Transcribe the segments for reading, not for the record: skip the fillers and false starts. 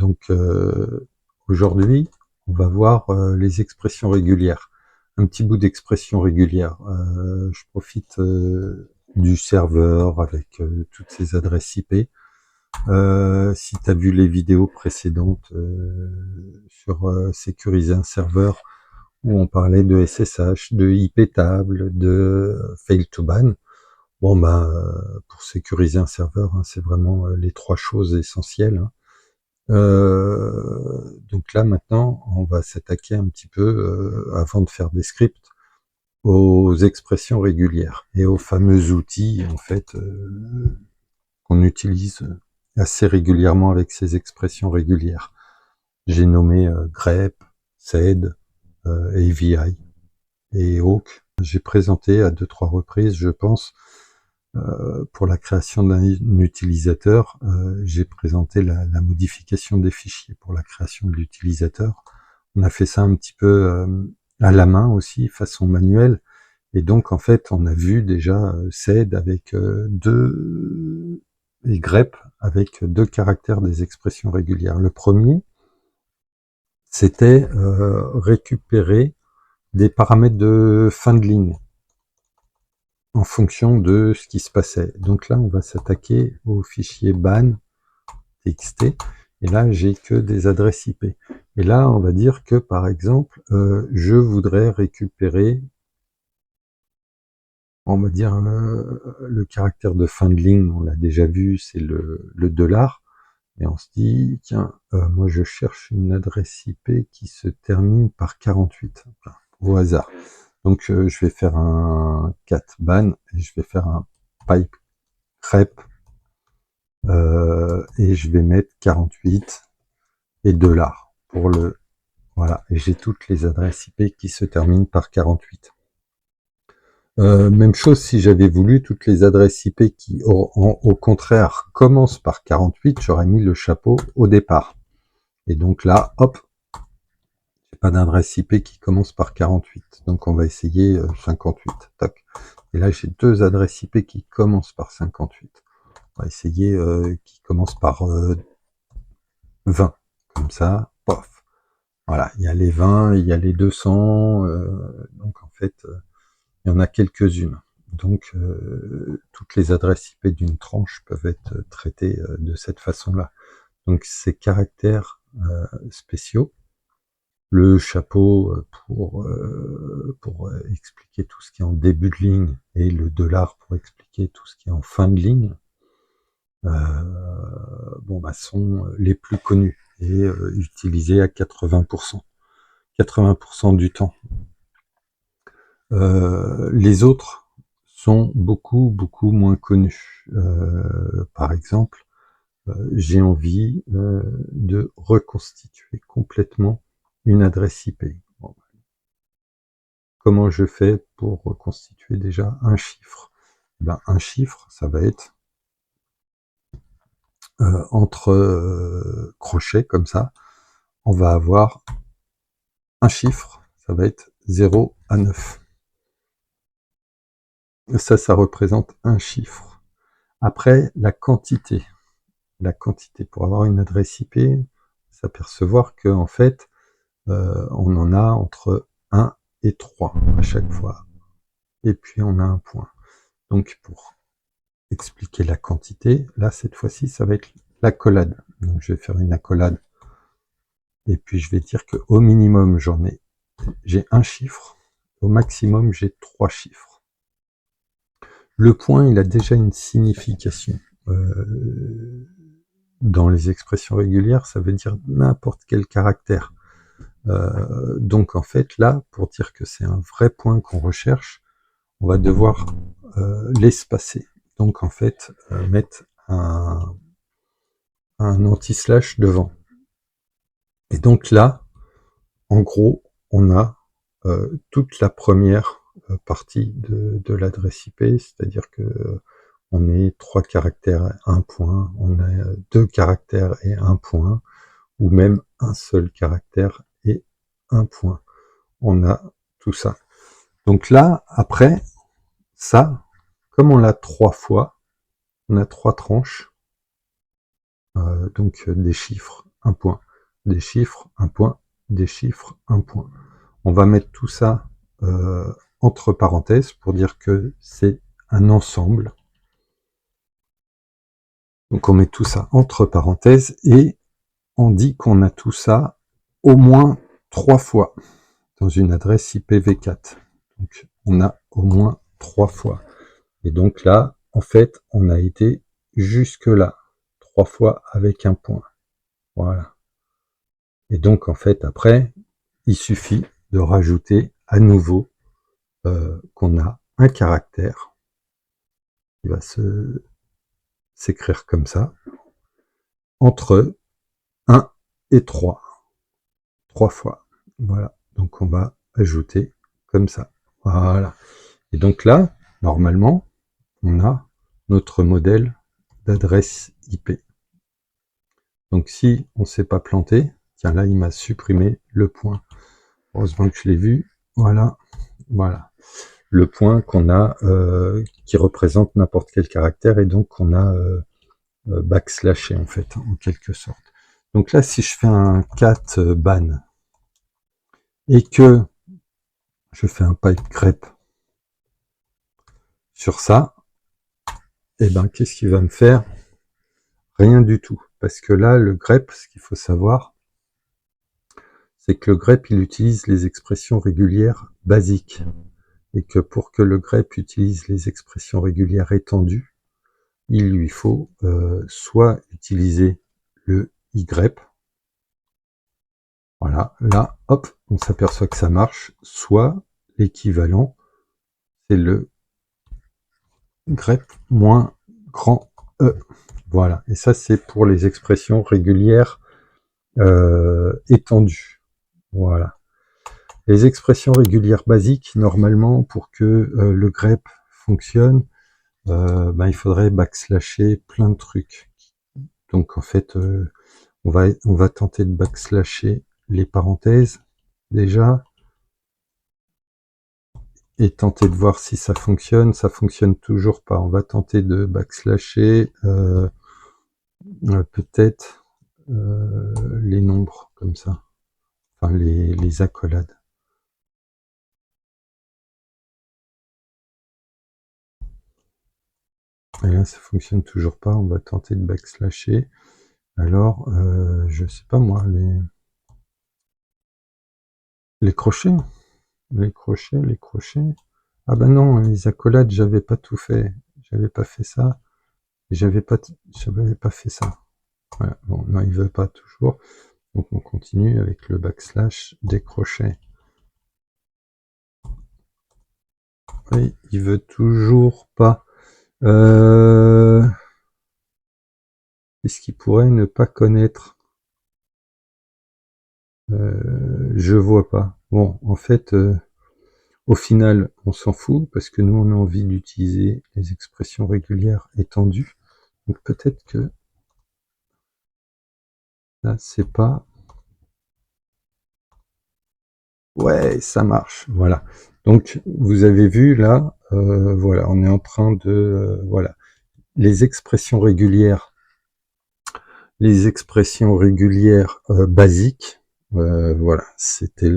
Donc aujourd'hui, on va voir les expressions régulières. Un petit bout d'expression régulière. Je profite du serveur avec toutes ces adresses IP. Si tu as vu les vidéos précédentes sur sécuriser un serveur, où on parlait de SSH, de IP table, de fail to ban, bon ben pour sécuriser un serveur, hein, c'est vraiment les trois choses essentielles. Hein. Donc là maintenant, on va s'attaquer un petit peu, avant de faire des scripts, aux expressions régulières et aux fameux outils en fait qu'on utilise assez régulièrement avec ces expressions régulières. J'ai nommé grep, sed, AVI et awk. J'ai présenté à 2-3 reprises, je pense, pour la création d'un utilisateur, j'ai présenté la modification des fichiers pour la création de l'utilisateur. On a fait ça un petit peu à la main aussi, façon manuelle. Et donc, en fait, on a vu déjà sed avec et grep avec 2 caractères des expressions régulières. Le premier, c'était récupérer des paramètres de fin de ligne en fonction de ce qui se passait. Donc là, on va s'attaquer au fichier ban txt, et là, j'ai que des adresses IP. Et là, on va dire que, par exemple, je voudrais récupérer, on va dire, le caractère de fin de ligne, on l'a déjà vu, c'est le $, et on se dit, tiens, moi je cherche une adresse IP qui se termine par 48, enfin, au hasard. Donc je vais faire un cat ban, et je vais faire un pipe crep, et je vais mettre 48 et $, pour le... Voilà, et j'ai toutes les adresses IP qui se terminent par 48. Même chose si j'avais voulu toutes les adresses IP qui, au contraire, commencent par 48, j'aurais mis le chapeau au départ. Et donc là, hop, j'ai pas d'adresse IP qui commence par 48. Donc on va essayer 58. Tac. Et là, j'ai 2 adresses IP qui commencent par 58. On va essayer qui commencent par 20. Comme ça, pof. Voilà, il y a les 20, il y a les 200. Donc en fait, il y en a quelques-unes. Donc toutes les adresses IP d'une tranche peuvent être traitées de cette façon-là. Donc ces caractères spéciaux, le chapeau pour expliquer tout ce qui est en début de ligne, et le $ pour expliquer tout ce qui est en fin de ligne, bon bah sont les plus connus et utilisés à 80%. 80% du temps. Les autres sont beaucoup moins connus. Par exemple, j'ai envie de reconstituer complètement une adresse IP. Bon, comment je fais pour reconstituer déjà un chiffre? Ben, un chiffre, ça va être entre crochets comme ça, on va avoir un chiffre, ça va être 0 à 9. Ça représente un chiffre. Après, la quantité pour avoir une adresse IP, s'apercevoir que en fait, on en a entre 1 et 3 à chaque fois. Et puis on a un point. Donc pour expliquer la quantité, là cette fois-ci, ça va être l'accolade. Donc je vais faire une accolade. Et puis je vais dire qu'au minimum, j'ai un chiffre. Au maximum, j'ai 3 chiffres. Le point, il a déjà une signification. Dans les expressions régulières, ça veut dire n'importe quel caractère. Donc en fait, là, pour dire que c'est un vrai point qu'on recherche, on va devoir l'espacer. Donc en fait, mettre un anti-slash devant. Et donc là, en gros, on a toute la première partie de l'adresse IP, c'est-à-dire que on est 3 caractères et 1 point, on a 2 caractères et 1 point, ou même un seul caractère et 1 point. On a tout ça. Donc là, après, ça, comme on l'a 3 fois, on a 3 tranches, donc des chiffres un point. Des chiffres, un point, des chiffres, un point. On va mettre tout ça entre parenthèses pour dire que c'est un ensemble. Donc on met tout ça entre parenthèses et on dit qu'on a tout ça au moins 3 fois dans une adresse IPv4. Donc on a au moins 3 fois. Et donc là, en fait, on a été jusque là, 3 fois avec un point. Voilà. Et donc en fait, après, il suffit de rajouter à nouveau qu'on a un caractère qui va s'écrire comme ça, entre 1 et 3. 3 fois. Voilà. Donc on va ajouter comme ça. Voilà. Et donc là, normalement, on a notre modèle d'adresse IP. Donc si on ne s'est pas planté, tiens là il m'a supprimé le point. Heureusement que je l'ai vu. Voilà. Voilà. Le point qu'on a qui représente n'importe quel caractère et donc on a backslashé en fait, en quelque sorte. Donc là, si je fais un cat ban et que je fais un pipe grep sur ça, et ben qu'est-ce qu'il va me faire? Rien du tout. Parce que là, le grep, ce qu'il faut savoir, c'est que le grep, il utilise les expressions régulières basiques. Et que pour que le grep utilise les expressions régulières étendues, il lui faut soit utiliser le ygrep, voilà, là, hop, on s'aperçoit que ça marche, soit l'équivalent, c'est le grep moins grand E. Voilà, et ça c'est pour les expressions régulières étendues. Voilà. Les expressions régulières basiques, normalement, pour que le grep fonctionne, il faudrait backslasher plein de trucs. Donc en fait, on va tenter de backslasher les parenthèses déjà et tenter de voir si ça fonctionne. Ça fonctionne toujours pas. On va tenter de backslasher peut-être les nombres comme ça, enfin les accolades. Et là, ça fonctionne toujours pas. On va tenter de backslasher. Alors, je sais pas moi, les crochets, les crochets. Ah ben non, les accolades, j'avais pas tout fait. J'avais pas fait ça. J'avais pas fait ça. Voilà. Bon, non, il veut pas toujours. Donc on continue avec le backslash des crochets. Oui, il veut toujours pas. Qu'est-ce qu'il pourrait ne pas connaître? Je vois pas. Bon, en fait, au final, on s'en fout parce que nous, on a envie d'utiliser les expressions régulières étendues. Donc peut-être que là, c'est pas... Ouais, ça marche. Voilà. Donc, vous avez vu là, voilà, on est en train de... voilà. Les expressions régulières basiques, voilà, c'était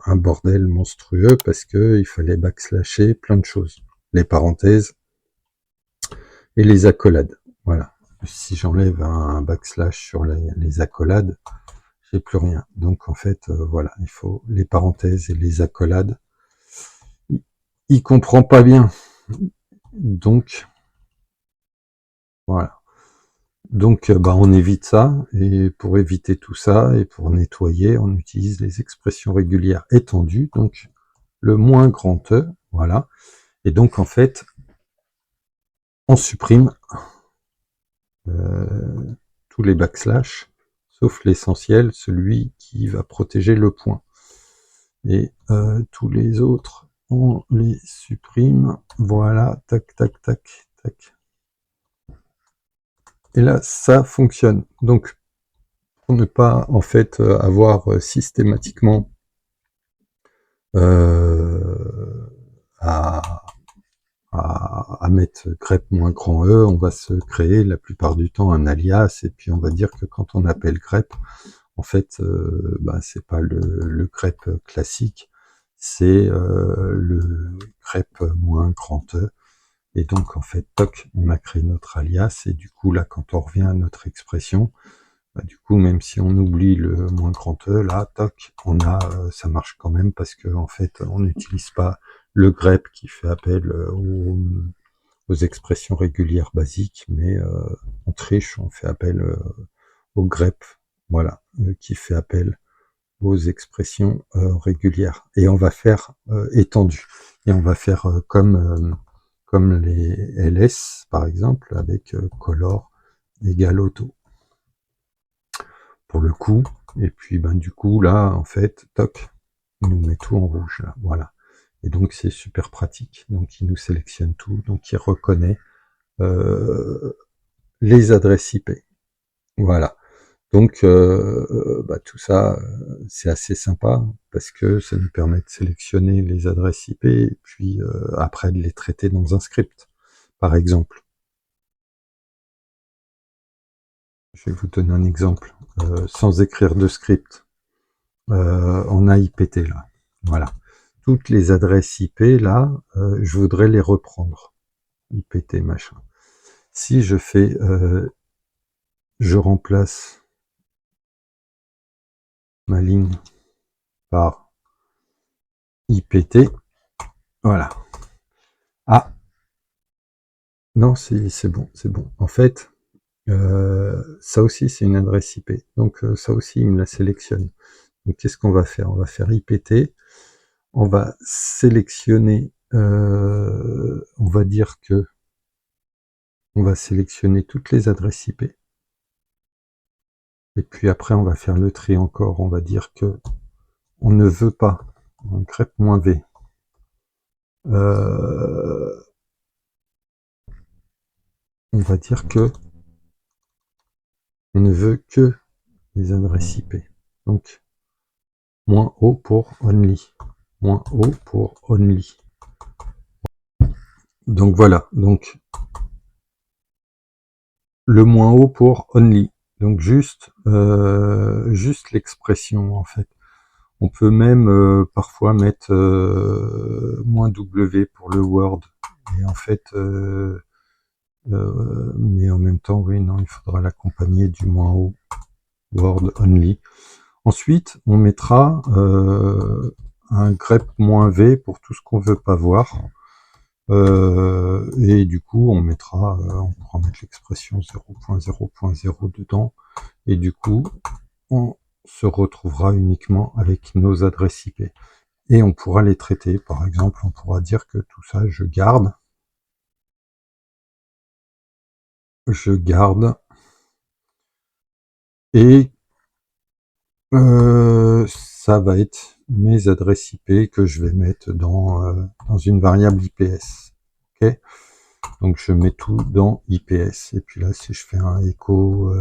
un bordel monstrueux parce que il fallait backslasher plein de choses, les parenthèses et les accolades. Voilà. Si j'enlève un backslash sur les accolades, j'ai plus rien. Donc en fait, voilà, il faut les parenthèses et les accolades. Il comprend pas bien. Donc voilà. Donc on évite ça, et pour éviter tout ça, et pour nettoyer, on utilise les expressions régulières étendues, donc le moins grand E, voilà. Et donc en fait, on supprime tous les backslash, sauf l'essentiel, celui qui va protéger le point. Et tous les autres, on les supprime, voilà, tac, tac, tac, tac. Et là, ça fonctionne. Donc, pour ne pas en fait avoir systématiquement à à mettre grep-e, on va se créer la plupart du temps un alias, et puis on va dire que quand on appelle grep, en fait, c'est pas le grep classique, c'est le grep-E, et donc en fait, toc, on a créé notre alias, et du coup là, quand on revient à notre expression, du coup, même si on oublie le -E, là, toc, on a, ça marche quand même, parce que en fait, on n'utilise pas le grep qui fait appel aux expressions régulières basiques, mais on triche, on fait appel au grep, voilà, qui fait appel aux expressions régulières. Et on va faire étendu. Et on va faire comme les ls, par exemple, avec color égale auto, pour le coup. Et puis, du coup, là, en fait, toc, il nous met tout en rouge, là, voilà. Et donc, c'est super pratique. Donc, il nous sélectionne tout. Donc, il reconnaît les adresses IP. Voilà. Donc, tout ça, c'est assez sympa, parce que ça nous permet de sélectionner les adresses IP, et puis après de les traiter dans un script, par exemple. Je vais vous donner un exemple, sans écrire de script. On a IPT là, voilà. Toutes les adresses IP là, je voudrais les reprendre. IPT machin. Si je fais, je remplace ma ligne par IPT, voilà. Ah, non, c'est bon, c'est bon. En fait, ça aussi, c'est une adresse IP. Donc, ça aussi, il me la sélectionne. Donc, qu'est-ce qu'on va faire? On va faire IPT. On va sélectionner, on va dire que on va sélectionner toutes les adresses IP. Et puis après, on va faire le tri encore. On va dire que on ne veut pas un grep-v. On va dire que on ne veut que les adresses IP. Donc, -O pour only. -O pour only. Donc voilà. Donc, le -O pour only. Donc juste l'expression, en fait. On peut même parfois mettre -W pour le word. Et en fait, mais en même temps, oui, non, il faudra l'accompagner du -O, word only. Ensuite, on mettra un grep-v pour tout ce qu'on veut pas voir. Et du coup, on pourra mettre l'expression 0.0.0 dedans. Et du coup, on se retrouvera uniquement avec nos adresses IP. Et on pourra les traiter. Par exemple, on pourra dire que tout ça, je garde. Et ça va être mes adresses IP que je vais mettre dans une variable IPS. Ok, donc je mets tout dans IPS. Et puis là, si je fais un echo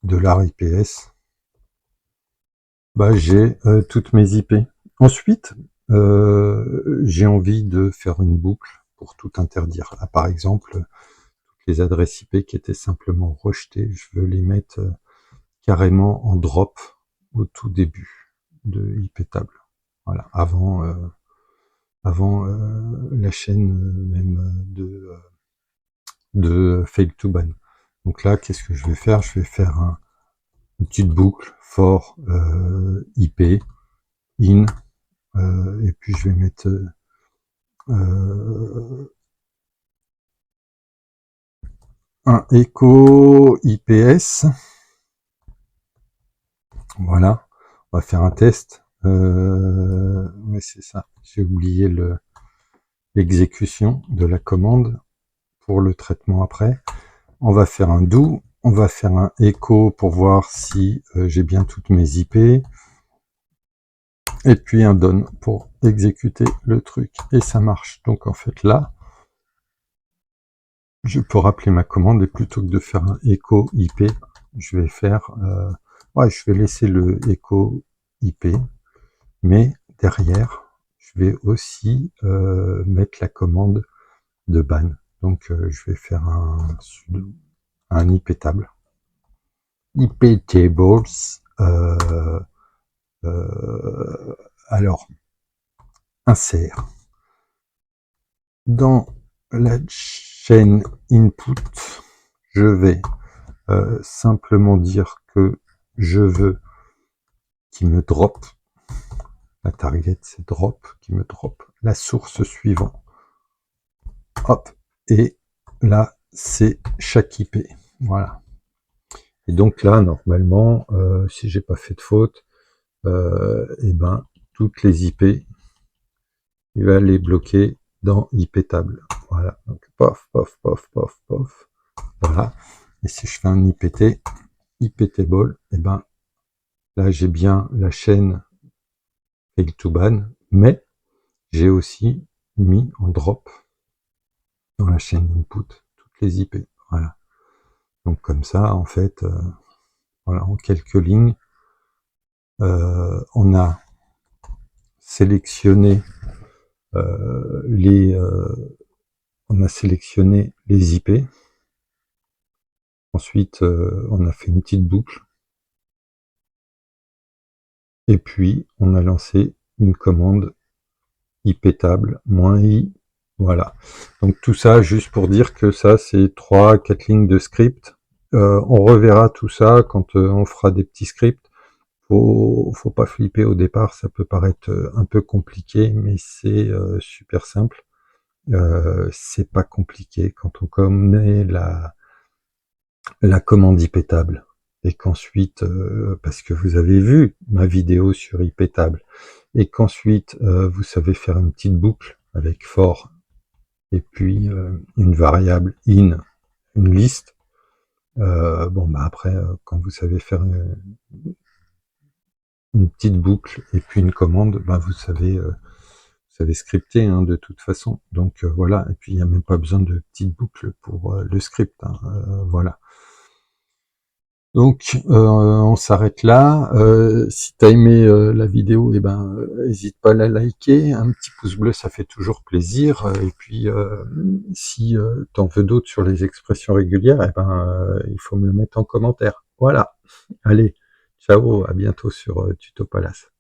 $IPS, j'ai toutes mes IP. Ensuite, j'ai envie de faire une boucle pour tout interdire. Là, par exemple, toutes les adresses IP qui étaient simplement rejetées, je veux les mettre carrément en drop au tout début de IP table. Voilà, avant la chaîne même de fail to ban. Donc là, qu'est-ce que je vais faire? Je vais faire une petite boucle for IP in, et puis je vais mettre un echo IPS. Voilà, on va faire un test. Ouais, c'est ça. J'ai oublié l'exécution de la commande pour le traitement après. On va faire un do, on va faire un echo pour voir si j'ai bien toutes mes IP, et puis un done pour exécuter le truc, et ça marche. Donc en fait là, je peux rappeler ma commande, et plutôt que de faire un echo IP, je vais faire, je vais laisser le echo IP, mais derrière, je vais aussi mettre la commande de ban. Donc je vais faire un IP table. IP tables. Alors, insère. Dans la chaîne input, je vais simplement dire que je veux qu'il me drop. La target, c'est drop, qui me drop la source suivante. Hop, et là, c'est chaque IP. Voilà. Et donc là, normalement, si j'ai pas fait de faute, et ben, toutes les IP, il va les bloquer dans IP table. Voilà. Donc, pof, pof, pof, pof, pof. Voilà. Et si je fais un IPT, IP table, et ben, là, j'ai bien la chaîne fail to ban, mais j'ai aussi mis en drop dans la chaîne input toutes les IP. Voilà. Donc comme ça, en fait, voilà, en quelques lignes, on a sélectionné on a sélectionné les IP. Ensuite, on a fait une petite boucle. Et puis, on a lancé une commande IP table -i. Voilà. Donc tout ça, juste pour dire que ça, c'est 3-4 lignes de script. On reverra tout ça quand on fera des petits scripts. Faut pas flipper au départ, ça peut paraître un peu compliqué, mais c'est super simple. C'est pas compliqué quand on connaît la commande IP table et qu'ensuite, parce que vous avez vu ma vidéo sur IP table, et qu'ensuite vous savez faire une petite boucle avec for et puis une variable in, une liste. Bon bah après, quand vous savez faire une petite boucle et puis une commande, bah vous savez scripter hein, de toute façon. Donc voilà, et puis il n'y a même pas besoin de petite boucle pour le script. Hein, voilà. Donc on s'arrête là. Si tu as aimé la vidéo, eh ben n'hésite pas à la liker. Un petit pouce bleu, ça fait toujours plaisir. Et puis si tu en veux d'autres sur les expressions régulières, eh ben il faut me le mettre en commentaire. Voilà. Allez, ciao, à bientôt sur Tuto Palace.